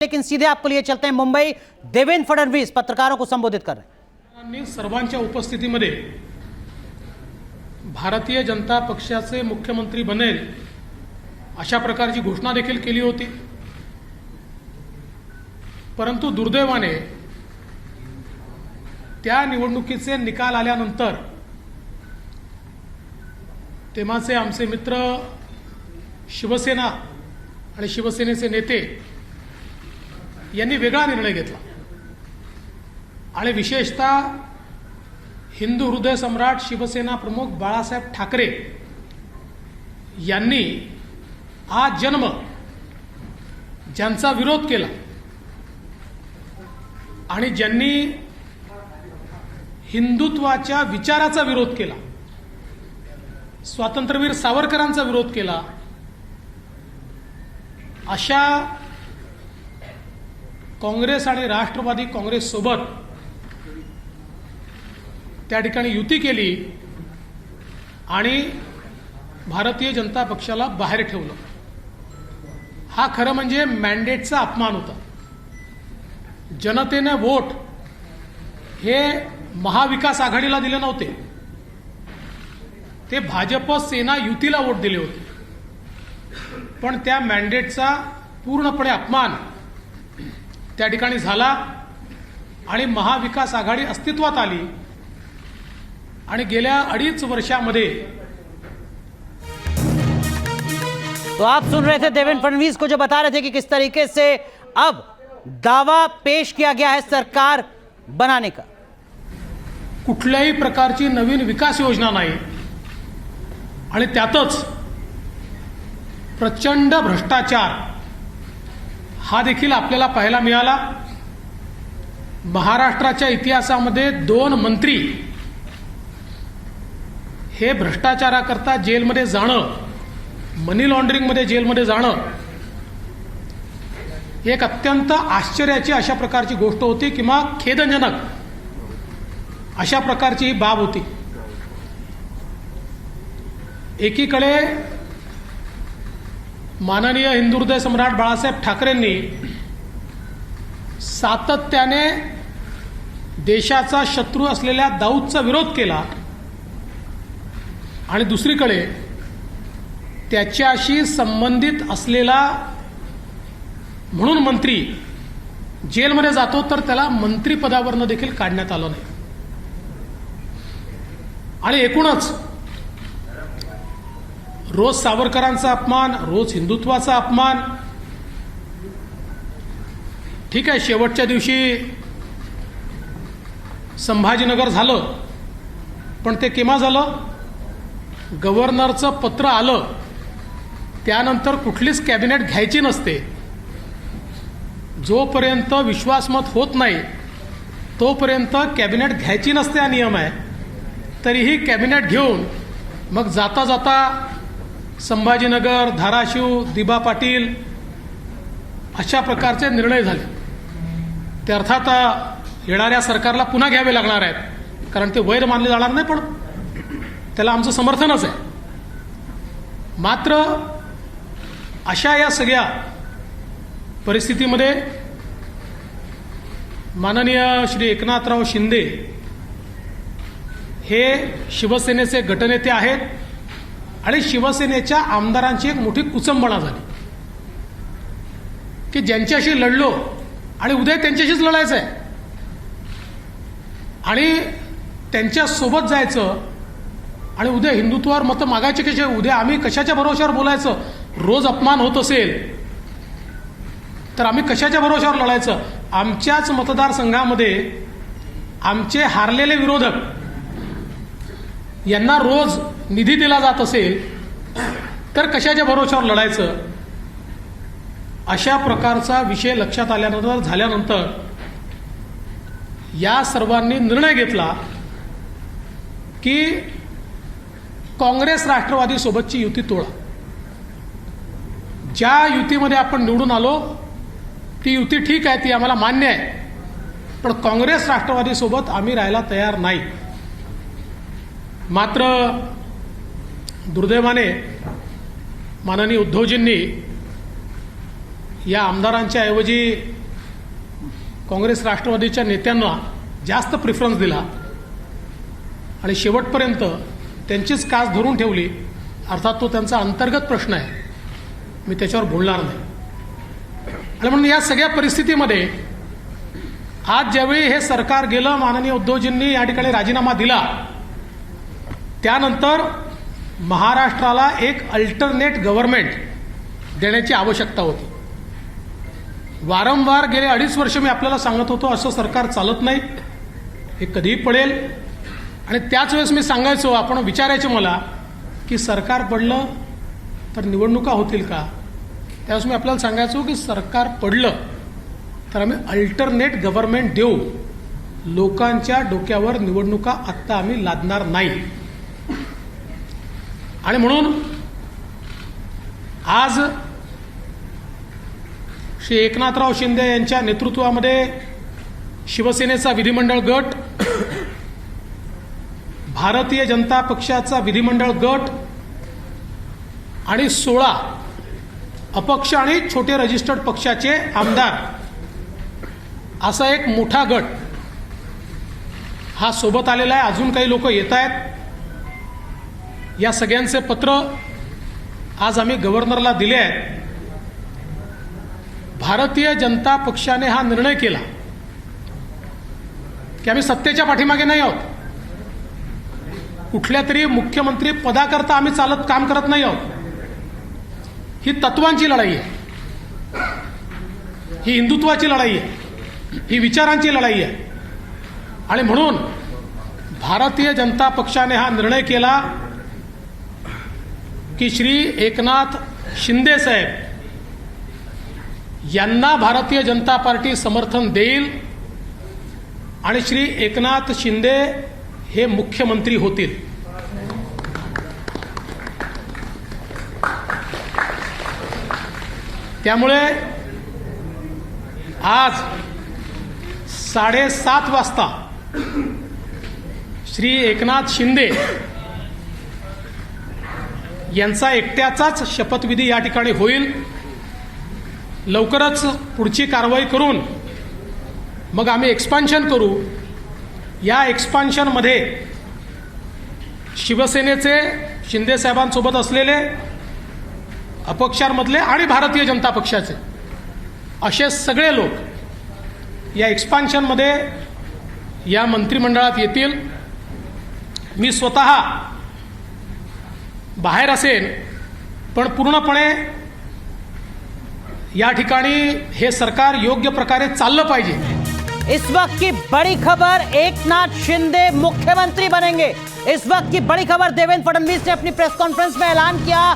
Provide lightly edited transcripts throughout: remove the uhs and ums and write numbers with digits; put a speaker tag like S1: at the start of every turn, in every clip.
S1: लेकिन सीधे आपके लिए चलते हैं मुंबई। देवेंद्र फडणवीस पत्रकारों को संबोधित कर रहे हैं।
S2: सर्वांच्या उपस्थितीमध्ये भारतीय जनता पक्षाचे मुख्यमंत्री बनेल अशा प्रकारची घोषणा देखील केली होती। परंतु दुर्दैवाने त्या निवडणुकीचे निकाल आल्यानंतर तेव्हाचे आमचे मित्र शिवसेना आणि शिवसेनेचे नेते यांनी वेगळा निर्णय घेतला आणि विशेषतः हिंदू हृदय सम्राट शिवसेना प्रमुख बाळासाहेब ठाकरे यांनी आज जन्म ज्यांचा विरोध केला आणि ज्यांनी हिंदुत्वाच्या विचाराचा विरोध केला, स्वातंत्र्यवीर सावरकरांचा विरोध केला, अशा काँग्रेस आणि राष्ट्रवादी काँग्रेस सोबत त्या ठिकाणी युती केली आणि भारतीय जनता पक्षाला बाहेर ठेवलं। हा खरं म्हणजे मॅन्डेटचा अपमान होता। जनतेने वोट हे महाविकास आघाडीला दिले नव्हते, ते भाजप सेना युतीला वोट दिले होते। पण त्या मॅन्डेटचा पूर्णपणे अपमान त्या ठिकाणी झाला आणि महाविकास आघाडी अस्तित्वात आली आणि गेल्या 2.5 वर्षामध्ये।
S1: तो आप सुन रहे थे देवेंद्र फडणवीस को जो बता रहे थे कि किस तरीके से अब दावा पेश किया गया है सरकार बनाने का।
S2: कुठल्याही प्रकारची नवीन विकास योजना नाही आणि त्यातच प्रचंड भ्रष्टाचार हा देखील आपल्याला पाहायला मिळाला। महाराष्ट्राच्या इतिहासामध्ये 2 मंत्री हे भ्रष्टाचाराकरता जेलमध्ये जाणं, मनी लॉन्ड्रिंगमध्ये जेलमध्ये जाणं एक अत्यंत आश्चर्याची अशा प्रकारची गोष्ट होती किंवा खेदजनक अशा प्रकारची ही बाब होती। एकीकडे माननीय हिंदू हृदय सम्राट बाळासाहेब ठाकरेंनी सातत्याने देशाचा शत्रू असलेल्या दाऊदचा विरोध केला आणि दुसरीकडे त्याच्याशी संबंधित असलेला म्हणून मंत्री जेलमध्ये जातो तर त्याला मंत्रिपदावरनं देखील काढण्यात आलं नाही। आणि एकूणच रोज सावरकरांचा अपमान, रोज हिंदुत्वाचा अपमान। ठीक आहे, शेवटच्या दिवशी संभाजीनगर झालं, पण ते केव्हा झालं? गव्हर्नरचं पत्र आलं त्यानंतर कुठलीच कॅबिनेट घ्यायची नसते। जोपर्यंत विश्वासमत होत नाही तोपर्यंत कॅबिनेट घ्यायची नसते हा नियम आहे। तरीही कॅबिनेट घेऊन मग जाता जाता संभाजीनगर, धाराशिव, दिबा पाटील अशा प्रकारचे निर्णय झाले। ते अर्थात येणाऱ्या सरकारला पुन्हा घ्यावे लागणार आहेत, कारण ते वैर मानले जाणार नाही, पण त्याला आमचं समर्थनच आहे। मात्र अशा या सगळ्या परिस्थितीमध्ये माननीय श्री एकनाथराव शिंदे हे शिवसेनेचे गटनेते आहेत आणि शिवसेनेच्या आमदारांची एक मोठी कुचंबणा झाली की ज्यांच्याशी लढलो आणि उद्या त्यांच्याशीच लढायचं आहे आणि त्यांच्या सोबत जायचं आणि उद्या हिंदुत्वावर मतं मागायचे कसे, उद्या आम्ही कशाच्या भरोश्यावर बोलायचं? रोज अपमान होत असेल तर आम्ही कशाच्या भरोश्यावर लढायचं? आमच्याच मतदारसंघामध्ये आमचे हारलेले विरोधक यांना रोज निधी दिला जात असेल तर कशाच्या भरोश्यावर लढायचं? अशा प्रकारचा विषय लक्षात झाल्यानंतर या सर्वांनी निर्णय घेतला की काँग्रेस राष्ट्रवादी सोबतची युती तोडा। ज्या युतीमध्ये आपण निवडून आलो ती युती ठीक आहे, ती आम्हाला मान्य आहे, पण काँग्रेस राष्ट्रवादी सोबत आम्ही राहायला तयार नाही। मात्र दुर्दैवाने माननीय उद्धवजींनी या आमदारांच्या ऐवजी काँग्रेस राष्ट्रवादीच्या नेत्यांना जास्त प्रिफरन्स दिला आणि शेवटपर्यंत त्यांचीच कास धरून ठेवली, अर्थात तो त्यांचा अंतर्गत प्रश्न आहे, मी त्याच्यावर बोलणार नाही. आणि म्हणून या सगळ्या परिस्थितीमध्ये आज ज्यावेळी हे सरकार गेलं, माननीय उद्धवजींनी या ठिकाणी राजीनामा दिला, त्यानंतर महाराष्ट्राला एक अल्टरनेट गव्हर्नमेंट देण्याची आवश्यकता होती. वारंवार गेले 2.5 वर्ष मी आपल्याला सांगत होतो असं सरकार चालत नाही, हे कधीही पडेल. आणि त्याच वेळेस मी सांगायचो, आपण विचारायचे मला की सरकार पडलं तर निवडणुका होतील का? त्यावेळेस मी आपल्याला सांगायचो की सरकार पडलं तर आम्ही अल्टरनेट गव्हर्नमेंट देऊ, लोकांच्या डोक्यावर निवडणुका आत्ता आम्ही लादणार नाही. आणि म्हणून आज श्री एकनाथराव शिंदे यांच्या नेतृत्वामध्ये शिवसेनेचा विधिमंडळ गट, भारतीय जनता पक्षाचा विधिमंडळ गट आणि 16 अपक्ष आणि छोटे रजिस्टर्ड पक्षाचे आमदार असा एक मोठा गट हा सोबत आलेला आहे. अजून काही लोक येत आहेत. या सगळ्यांचे पत्र आज आम्ही गव्हर्नरला दिले आहेत. भारतीय जनता पक्षाने हा निर्णय केला की आम्ही सत्तेच्या पाठीमागे नाही आहोत, कुठल्या तरी मुख्यमंत्री पदाकरता आम्ही काम करत नाही आहोत. ही तत्वांची लढाई आहे, ही हिंदुत्वाची लढाई आहे, ही विचारांची लढाई आहे. आणि म्हणून भारतीय जनता पक्षाने हा निर्णय केला की श्री एकनाथ शिंदे साहेब यांना भारतीय जनता पार्टी समर्थन देईल आणि श्री एकनाथ शिंदे हे मुख्यमंत्री होतील. त्यामुळे आज 7:30 वाजता श्री एकनाथ शिंदे यांचा एकट्याचाच शपथविधी या ठिकाणी होईल. लवकरच पुढची कारवाई करून मग आम्ही एक्सपान्शन करू. या एक्सपान्शनमध्ये शिवसेनेचे शिंदे साहेबांसोबत असलेले अपक्षांमधले आणि भारतीय जनता पक्षाचे असे सगळे लोक या एक्सपान्शनमध्ये या मंत्रिमंडळात येतील. मी स्वतः बाहेर असेन, पण पूर्णपणे या ठिकाणी हे सरकार योग्य प्रकारे चाललं पाहिजे.
S1: इस वक्त की बड़ी खबर, एकनाथ शिंदे मुख्यमंत्री बनेंगे. इस वक्त की बड़ी खबर, देवेंद्र फडणवीस ने अपनी प्रेस कॉन्फ्रेंस में ऐलान किया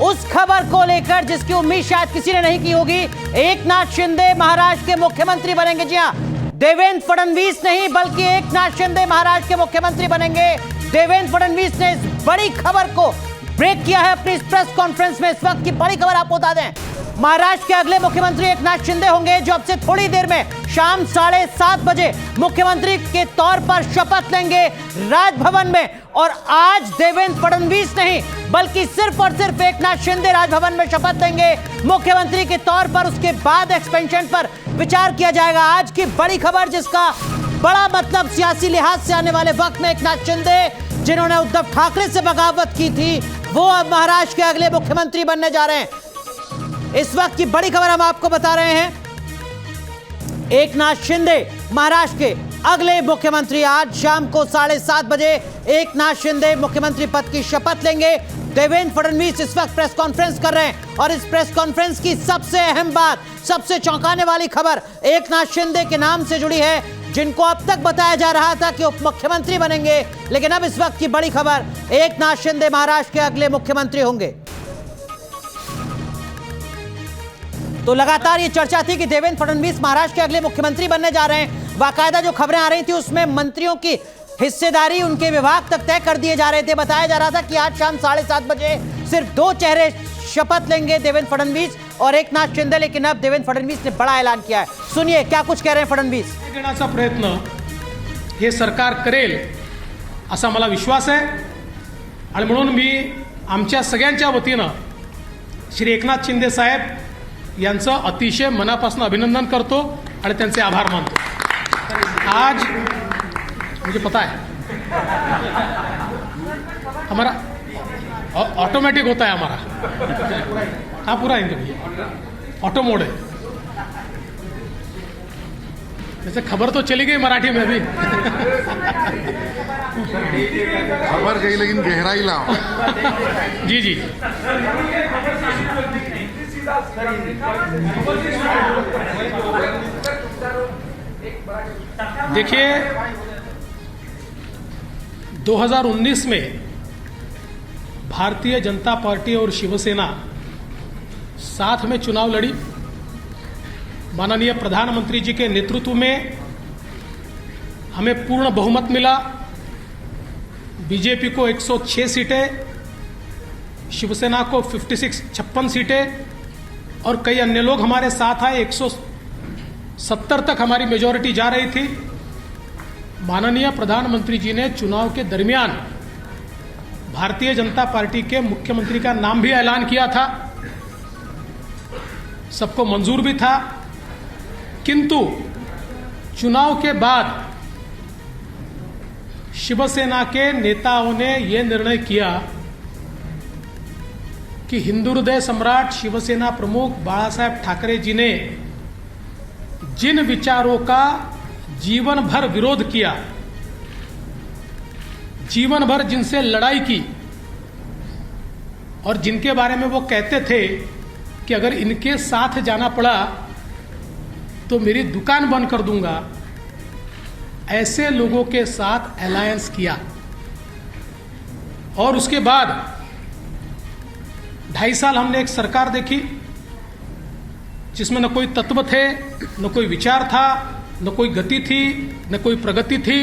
S1: उस खबर को लेकर जिसकी उम्मीद शायद किसी ने नहीं की होगी. एकनाथ शिंदे महाराष्ट्र के मुख्यमंत्री बनेंगे. जी हां, देवेंद्र फडणवीस नहीं बल्कि एकनाथ शिंदे महाराष्ट्र के मुख्यमंत्री बनेंगे. देवेंद्र फडणवीस ने इस बड़ी खबर को ब्रेक किया है अपनी इस प्रेस कॉन्फ्रेंस में. इस वक्त की बड़ी खबर आपको बता दें, महाराष्ट्र के अगले मुख्यमंत्री एकनाथ शिंदे होंगे, जो अब से थोड़ी देर में शाम 7:30 बजे मुख्यमंत्री के तौर पर शपथ लेंगे राजभवन में. और आज देवेंद्र फडणवीस नहीं बल्कि सिर्फ और सिर्फ एकनाथ शिंदे राजभवन में शपथ लेंगे मुख्यमंत्री के तौर पर. उसके बाद एक्सपेंशन पर विचार किया जाएगा. आज की बड़ी खबर जिसका बड़ा मतलब सियासी लिहाज से आने वाले वक्त में एकनाथ शिंदे, जिन्होंने उद्धव ठाकरे से बगावत की थी, वो अब महाराष्ट्र के अगले मुख्यमंत्री बनने जा रहे हैं. इस वक्त की बड़ी खबर हम आपको बता रहे हैं, एकनाथ शिंदे महाराष्ट्र के अगले मुख्यमंत्री. आज शाम को 7:30 बजे एकनाथ शिंदे मुख्यमंत्री पद की शपथ लेंगे. देवेंद्र फडणवीस इस वक्त प्रेस कॉन्फ्रेंस कर रहे हैं और इस प्रेस कॉन्फ्रेंस की सबसे अहम बात, सबसे चौंकाने वाली खबर एकनाथ शिंदे के नाम से जुड़ी है, जिनको अब तक बताया जा रहा था कि उप मुख्यमंत्री बनेंगे, लेकिन अब इस वक्त की बड़ी खबर, एकनाथ शिंदे महाराष्ट्र के अगले मुख्यमंत्री होंगे. तो लगातार ये चर्चा थी कि देवेंद्र फडणवीस महाराष्ट्र के अगले मुख्यमंत्री बनने जा रहे हैं. बाकायदा जो खबरें आ रही थी उसमें मंत्रियों की हिस्सेदारी उनके विभाग तक तय कर दिए जा रहे थे. बताया जा रहा था कि आज शाम 7:30 बजे सिर्फ 2 चेहरे शपथ लेंगे, देवेंद्र फडणवीस और एकनाथ शिंदे. लेकिन अब देवेंद्र फडणवीस ने बड़ा ऐलान किया है. सुनिए क्या कुछ कह रहे हैं फडणवीस.
S2: देण्याचा प्रयत्न हे सरकार करेल असा मला विश्वास आहे. आणि म्हणून मी आमच्या सगळ्यांच्या वतीनं श्री एकनाथ शिंदे साहेब यांचं अतिशय मनापासून अभिनंदन करतो आणि त्यांचे आभार मानतो। आज मुझे पता है हमारा ऑटोमेटिक होता है हमारा, हाँ पूरा इनका भैया ऑटो मोड है। वैसे खबर तो चली गई मराठी में भी
S3: खबर गई लेकिन गहराई लाओ।
S2: जी जी देखिए 2019 में भारतीय जनता पार्टी और शिवसेना साथ में चुनाव लड़ी। माननीय प्रधानमंत्री जी के नेतृत्व में हमें पूर्ण बहुमत मिला। बीजेपी को 106 सीटें, शिवसेना को 56 सीटें और कई अन्य लोग हमारे साथ आए। 170 तक हमारी मेजॉरिटी जा रही थी। माननीय प्रधानमंत्री जी ने चुनाव के दरमियान भारतीय जनता पार्टी के मुख्यमंत्री का नाम भी ऐलान किया था, सबको मंजूर भी था। किंतु चुनाव के बाद शिवसेना के नेताओं ने यह निर्णय किया कि हिंदू हृदय सम्राट शिवसेना प्रमुख बाला साहेब ठाकरे जी ने जिन विचारों का जीवन भर विरोध किया, जीवन भर जिनसे लड़ाई की और जिनके बारे में वो कहते थे कि अगर इनके साथ जाना पड़ा तो मेरी दुकान बंद कर दूंगा, ऐसे लोगों के साथ अलायंस किया। और उसके बाद 2.5 साल हमने एक सरकार देखी जिसमें न कोई तत्व थे, न कोई विचार था, न कोई गति थी, न कोई प्रगति थी।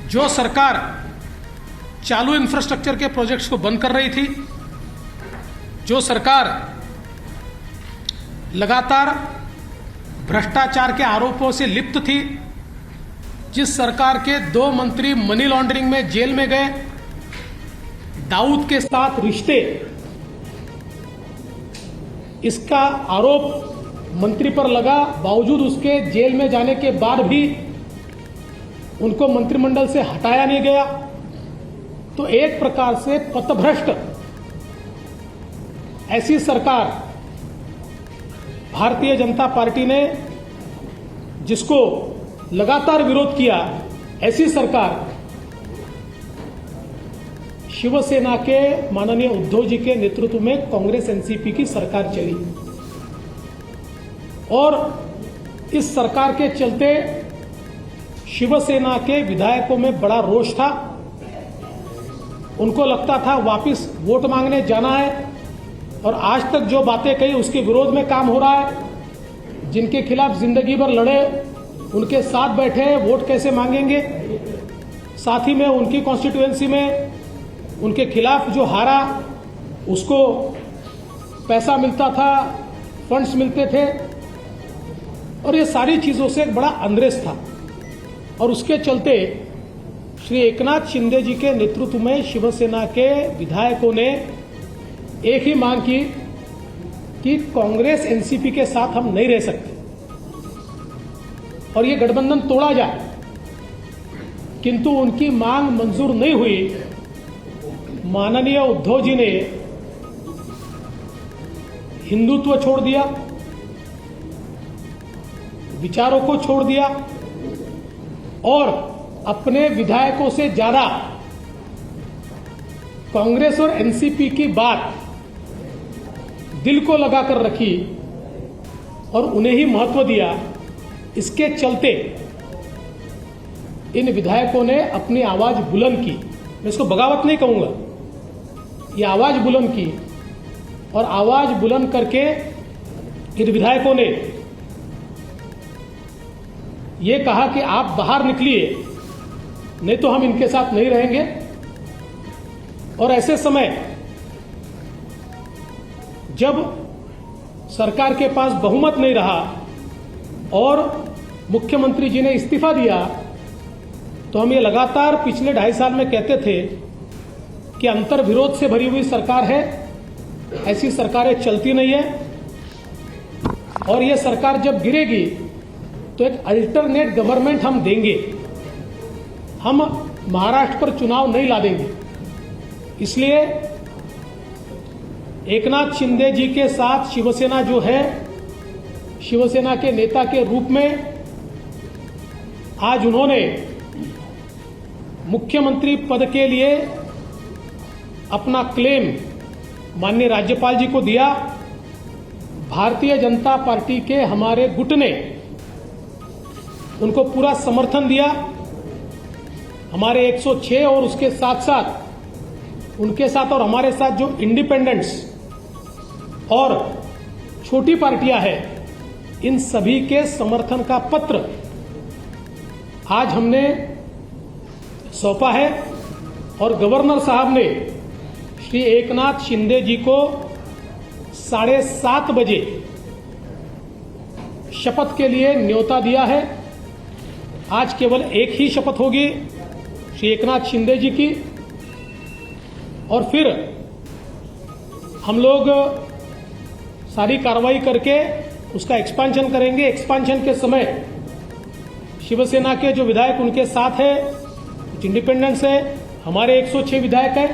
S2: जो सरकार चालू इंफ्रास्ट्रक्चर के प्रोजेक्ट्स को बंद कर रही थी, जो सरकार लगातार भ्रष्टाचार के आरोपों से लिप्त थी, जिस सरकार के 2 मंत्री मनी लॉन्ड्रिंग में जेल में गए, दाऊद के साथ रिश्ते, इसका आरोप मंत्री पर लगा, बावजूद उसके जेल में जाने के बाद भी उनको मंत्रिमंडल से हटाया नहीं गया। तो एक प्रकार से पथभ्रष्ट ऐसी सरकार भारतीय जनता पार्टी ने, जिसको लगातार विरोध किया, ऐसी सरकार शिवसेना के माननीय उद्धव जी के नेतृत्व में कांग्रेस एनसीपी की सरकार चली। और इस सरकार के चलते शिवसेना के विधायकों में बड़ा रोष था। उनको लगता था वापस वोट मांगने जाना है, और आज तक जो बातें कही उसके विरोध में काम हो रहा है। जिनके खिलाफ जिंदगी भर लड़े उनके साथ बैठे, वोट कैसे मांगेंगे। साथ ही में उनकी कॉन्स्टिट्यूएंसी में उनके खिलाफ जो हारा उसको पैसा मिलता था, फंड्स मिलते थे, और ये सारी चीज़ों से एक बड़ा अंद्रेस था। और उसके चलते श्री एकनाथ शिंदे जी के नेतृत्व में शिवसेना के विधायकों ने एक ही मांग की कि कांग्रेस एनसीपी के साथ हम नहीं रह सकते और ये गठबंधन तोड़ा जाए। किंतु उनकी मांग मंजूर नहीं हुई। माननीय उद्धव जी ने हिंदुत्व छोड़ दिया, विचारों को छोड़ दिया, और अपने विधायकों से ज्यादा कांग्रेस और एनसीपी की बात दिल को लगाकर रखी और उन्हें ही महत्व दिया। इसके चलते इन विधायकों ने अपनी आवाज बुलंद की। मैं इसको बगावत नहीं कहूंगा, ये आवाज बुलंद की, और आवाज बुलंद करके इन विधायकों ने ये कहा कि आप बाहर निकलिए, नहीं तो हम इनके साथ नहीं रहेंगे। और ऐसे समय जब सरकार के पास बहुमत नहीं रहा और मुख्यमंत्री जी ने इस्तीफा दिया, तो हम ये लगातार पिछले 2.5 साल में कहते थे कि अंतर विरोध से भरी हुई सरकार है, ऐसी सरकारें चलती नहीं है। और ये सरकार जब गिरेगी तो एक अल्टरनेट गवर्नमेंट हम देंगे। हम महाराष्ट्र पर चुनाव नहीं ला देंगे। इसलिए एकनाथ शिंदे जी के साथ शिवसेना जो है, शिवसेना के नेता के रूप में आज उन्होंने मुख्यमंत्री पद के लिए अपना क्लेम माननीय राज्यपाल जी को दिया। भारतीय जनता पार्टी के हमारे गुट ने उनको पूरा समर्थन दिया। हमारे 106 और उसके साथ साथ उनके साथ और हमारे साथ जो इंडिपेंडेंट्स और छोटी पार्टियां हैं, इन सभी के समर्थन का पत्र आज हमने सौंपा है और गवर्नर साहब ने श्री एकनाथ शिंदे जी को 7:30 बजे शपथ के लिए न्योता दिया है। आज केवल एक ही शपथ होगी श्री एकनाथ शिंदे जी की, और फिर हम लोग सारी कार्रवाई करके उसका एक्सपांशन करेंगे। एक्सपांशन के समय शिवसेना के जो विधायक उनके साथ है, कुछ इंडिपेंडेंट्स है, हमारे 106 विधायक हैं।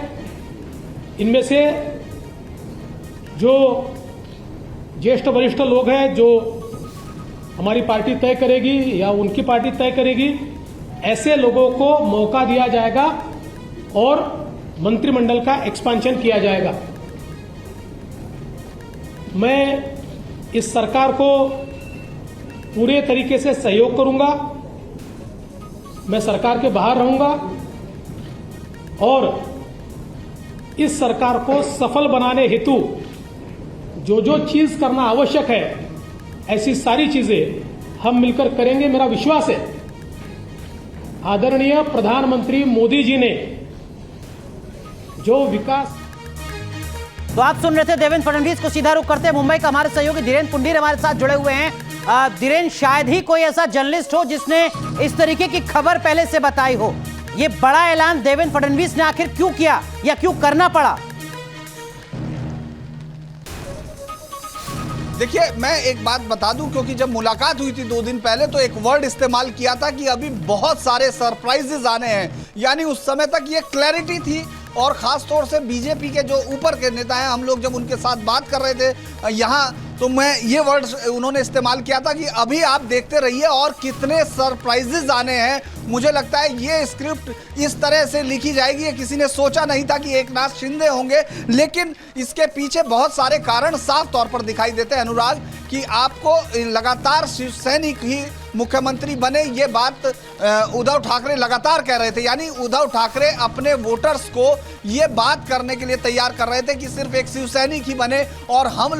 S2: इनमें से जो ज्येष्ठ वरिष्ठ लोग हैं, जो हमारी पार्टी तय करेगी या उनकी पार्टी तय करेगी, ऐसे लोगों को मौका दिया जाएगा और मंत्रिमंडल का एक्सपांशन किया जाएगा। मैं इस सरकार को पूरे तरीके से सहयोग करूंगा। मैं सरकार के बाहर रहूंगा और इस सरकार को सफल बनाने हेतु जो जो चीज करना आवश्यक है, ऐसी सारी चीजें हम मिलकर करेंगे। मेरा विश्वास है आदरणीय प्रधानमंत्री मोदी जी ने जो विकास।
S1: तो आप सुन रहे थे देवेंद्र फडणवीस को। सीधा रुख करते हैं मुंबई का। हमारे सहयोगी धीरेन पुंडीर हमारे साथ जुड़े हुए हैं। धीरेन, शायद ही कोई ऐसा जर्नलिस्ट हो जिसने इस तरीके की खबर पहले से बताई हो। ये बड़ा ऐलान देवेंद्र फडणवीस ने आखिर क्यों किया या क्यों करना पड़ा?
S4: देखिए, मैं एक बात बता दूं, क्योंकि जब मुलाकात हुई थी 2 दिन पहले तो एक वर्ड इस्तेमाल किया था कि अभी बहुत सारे सरप्राइजेज आने हैं। यानी उस समय तक ये क्लैरिटी थी, और खास तौर से बीजेपी के जो ऊपर के नेता हैं, हम लोग जब उनके साथ बात कर रहे थे यहाँ, तो मैं ये वर्ड उन्होंने इस्तेमाल किया था कि अभी आप देखते रहिए और कितने सरप्राइजेज आने हैं। मुझे लगता है ये स्क्रिप्ट इस तरह से लिखी जाएगी, ये किसी ने सोचा नहीं था कि एकनाथ शिंदे होंगे, लेकिन इसके पीछे बहुत सारे कारण साफ तौर पर दिखाई देते हैं अनुराग, कि आपको लगातार शिवसैनिक ही मुख्यमंत्री बने, ये बात उद्धव ठाकरे लगातार कह रहे थे। यानी उद्धव ठाकरे अपने वोटर्स को ये बात करने के लिए तैयार कर रहे थे कि सिर्फ एक शिवसैनिक ही बने, और हम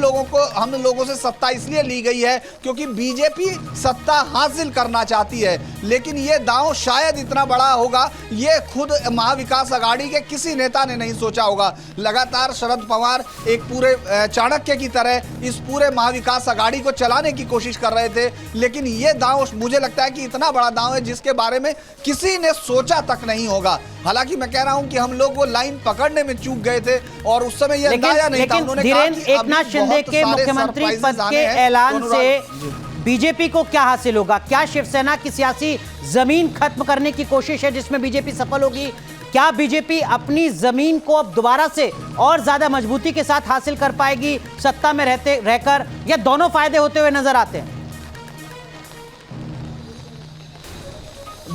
S4: लोगों से सत्ता इसलिए ली गई है क्योंकि बीजेपी सत्ता हासिल करना चाहती है। लेकिन ये दांव शायद इतना बड़ा होगा, ये खुद महाविकास अघाड़ी के किसी नेता ने नहीं सोचा होगा। लगातार शरद पवार एक पूरे चाणक्य की तरह इस पूरे महाविकास अघाड़ी को चलाने की कोशिश कर रहे थे, लेकिन ये दांव मुझे लगता है कि इतना बड़ा दांव है जिसके बारे में किसी ने सोचा तक नहीं होगा। हालांकि मैं कह रहा हूं कि हम लोग वो लाइन पकड़ने में चूक गए थे और उस समय ये अंदाजा नहीं था। उन्होंने कहा कि
S1: एकनाथ शिंदे के मुख्यमंत्री पद के ऐलान से बीजेपी को क्या हासिल होगा? क्या शिवसेना की सियासी जमीन खत्म करने की कोशिश है जिसमें बीजेपी सफल होगी? क्या बीजेपी अपनी जमीन को अब दोबारा से और ज्यादा मजबूती के साथ हासिल कर पाएगी सत्ता में रहकर, या दोनों फायदे होते हुए नजर आते हैं?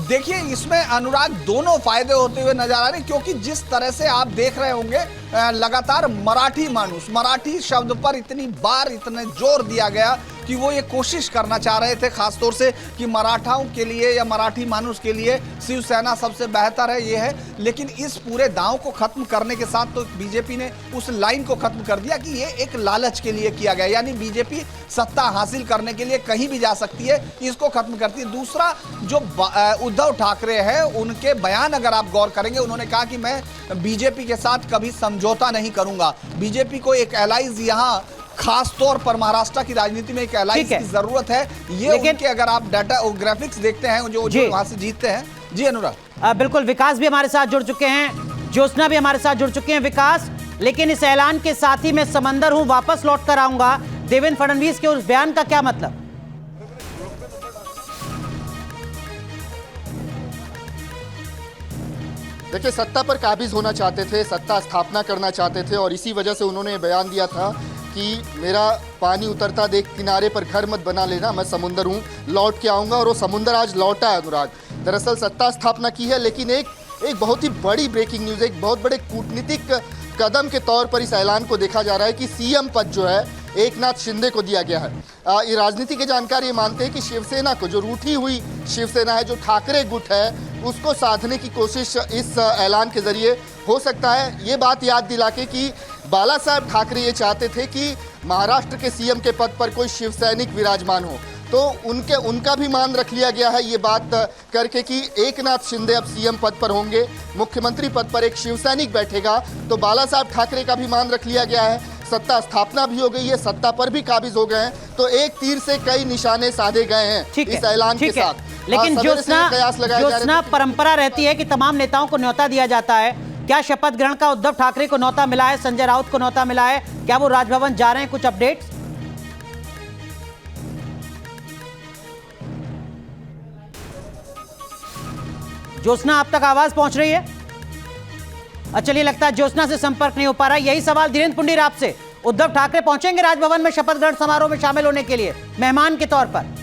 S4: देखिए, इसमें अनुराग दोनों फायदे होते हुए नजर आ रहे हैं, क्योंकि जिस तरह से आप देख रहे होंगे लगातार मराठी शब्द पर इतनी बार इतने जोर दिया गया कि वो ये कोशिश करना चाह रहे थे खास तौर से कि मराठाओं के लिए या मराठी मानुष के लिए शिवसेना सबसे बेहतर है, ये है। लेकिन इस पूरे दांव को खत्म करने के साथ तो बीजेपी ने उस लाइन को खत्म कर दिया कि ये एक लालच के लिए किया गया, यानी बीजेपी सत्ता हासिल करने के लिए कहीं भी जा सकती है, इसको खत्म करती है। दूसरा, जो उद्धव ठाकरे हैं उनके बयान अगर आप गौर करेंगे, उन्होंने कहा कि मैं बीजेपी के साथ कभी समझौता नहीं करूंगा। बीजेपी को एक एलाइज यहाँ खास तौर पर महाराष्ट्र की राजनीति में एक एलाइज की जरूरत है। ये उनके अगर आप डाटा और ग्राफिक्स देखते हैं जो वहां से जीतते हैं। जी अनुराग,
S1: बिल्कुल। विकास भी हमारे साथ जुड़ चुके हैं, ज्योत्सना भी हमारे साथ जुड़ चुके हैं। विकास, लेकिन इस ऐलान के साथ ही मैं समंदर हूं वापस लौट कर आऊंगा। देवेंद्र फडणवीस के उस बयान का क्या मतलब?
S5: देखिए, सत्ता पर काबिज होना चाहते थे, सत्ता स्थापना करना चाहते थे और इसी वजह से उन्होंने बयान दिया था कि मेरा पानी उतरता देख किनारे पर घर मत बना लेना, मैं समुंदर हूँ, लौट के आऊँगा। और वो समुंदर आज लौटा है अनुराग। दरअसल सत्ता स्थापना की है, लेकिन एक बहुत ही बड़ी ब्रेकिंग न्यूज़, एक बहुत बड़े कूटनीतिक कदम के तौर पर इस ऐलान को देखा जा रहा है कि सीएम पद जो है एकनाथ शिंदे को दिया गया है। ये राजनीति के जानकार ये मानते हैं कि शिवसेना को, जो रूठी हुई शिवसेना है, जो ठाकरे गुट है, उसको साधने की कोशिश इस ऐलान के जरिए हो सकता है। ये बात याद दिला के कि बाला साहब ठाकरे ये चाहते थे कि महाराष्ट्र के सीएम के पद पर कोई शिव सैनिक विराजमान हो, तो उनका भी मान रख लिया गया है ये बात करके कि एकनाथ शिंदे अब सीएम पद पर होंगे, मुख्यमंत्री पद पर एक शिव सैनिक बैठेगा। तो बाला साहब ठाकरे का भी मान रख लिया गया है, सत्ता स्थापना भी हो गई है, सत्ता पर भी काबिज हो गए हैं। तो एक तीर से कई निशाने साधे गए हैं इस ऐलान के साथ।
S1: लेकिन ज्योत्सना, परंपरा रहती है कि तमाम नेताओं को न्योता दिया जाता है। क्या शपथ ग्रहण का उद्धव ठाकरे को न्योता मिला है, संजय राउत को न्योता मिला है? क्या वो राजभवन जा रहे हैं? कुछ अपडेट्स? ज्योत्सना, आप तक आवाज पहुंच रही है? चलिए, लगता है ज्योत्सना से संपर्क नहीं हो पा रहा। यही सवाल धीरेन्द्र पुंडीर आपसे, उद्धव ठाकरे पहुंचेंगे राजभवन में शपथ ग्रहण समारोह में शामिल होने के लिए मेहमान के तौर पर?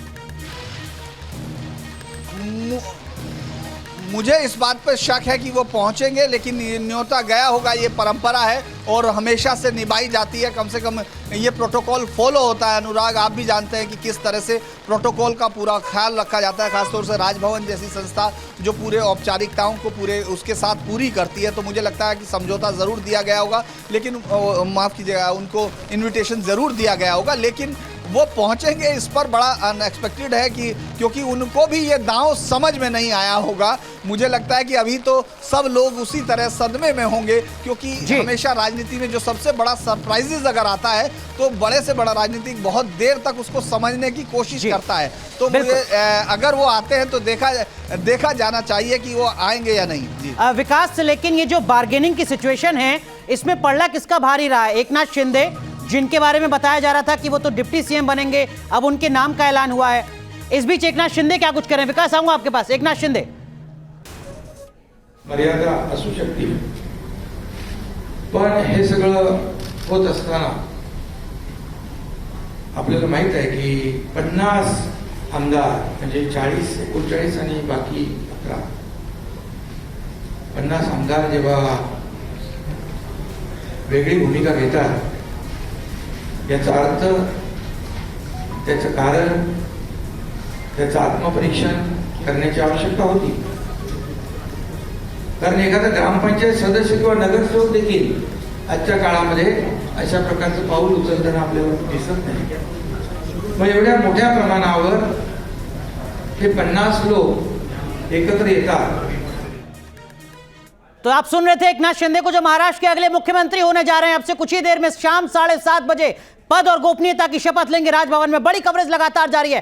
S4: मुझे इस बात पर शक है कि वो पहुंचेंगे, लेकिन न्योता गया होगा, ये परंपरा है और हमेशा से निभाई जाती है। कम से कम ये प्रोटोकॉल फॉलो होता है। अनुराग, आप भी जानते हैं कि किस तरह से प्रोटोकॉल का पूरा ख्याल रखा जाता है, खासतौर से राजभवन जैसी संस्था जो पूरे औपचारिकताओं को पूरे उसके साथ पूरी करती है। तो मुझे लगता है कि समझौता ज़रूर दिया गया होगा, लेकिन माफ़ कीजिएगा, उनको इन्विटेशन ज़रूर दिया गया होगा, लेकिन वो पहुंचेंगे इस पर बड़ा अनएक्सपेक्टेड है कि क्योंकि उनको भी ये दांव समझ में नहीं आया होगा। मुझे लगता है कि अभी तो सब लोग उसी तरह सदमे में होंगे, क्योंकि हमेशा राजनीति में जो सबसे बड़ा सरप्राइजेज अगर आता है तो बड़े से बड़ा राजनीतिक बहुत देर तक उसको समझने की कोशिश करता है। तो मुझे अगर वो आते हैं तो देखा जाना चाहिए कि वो आएंगे या नहीं। जी
S1: विकास, लेकिन ये जो बार्गेनिंग की सिचुएशन है, इसमें पड़ला किसका भारी रहा है? एकनाथ शिंदे, जिनके बारे में बताया जा रहा था कि वो तो डिप्टी सीएम बनेंगे, अब उनके नाम का ऐलान हुआ है। इस बीच एकनाथ शिंदे क्या कुछ करें? विकास, आऊंगा आपके पास। एकनाथ शिंदे,
S6: मर्यादा असू शकते, पण हे सगळं होत असताना आपल्याला माहित आहे की 50 आमदार म्हणजे 40, 39 आणि बाकी 11, 50 आमदार जेव्हा वेगळी भूमिका घेतात, याचा अर्थ, त्याचं कारण, त्याचं आत्मपरीक्षण करण्याची आवश्यकता होती। कारण एखादा ग्रामपंचायत सदस्य किंवा नगरसेवक देखील आजच्या काळामध्ये अशा प्रकारचं पाऊल उचलताना आपल्याला दिसत नाही। मग एवढ्या मोठ्या प्रमाणावर हे 50 लोक एकत्र येतात।
S1: तो आप सुन रहे थे एकनाथ शिंदे को, जो महाराष्ट्र के अगले मुख्यमंत्री होने जा रहे हैं। अब से कुछ ही देर में शाम 7:30 बजे पद और गोपनीयता की शपथ लेंगे राजभवन में। बड़ी कवरेज लगातार जारी है।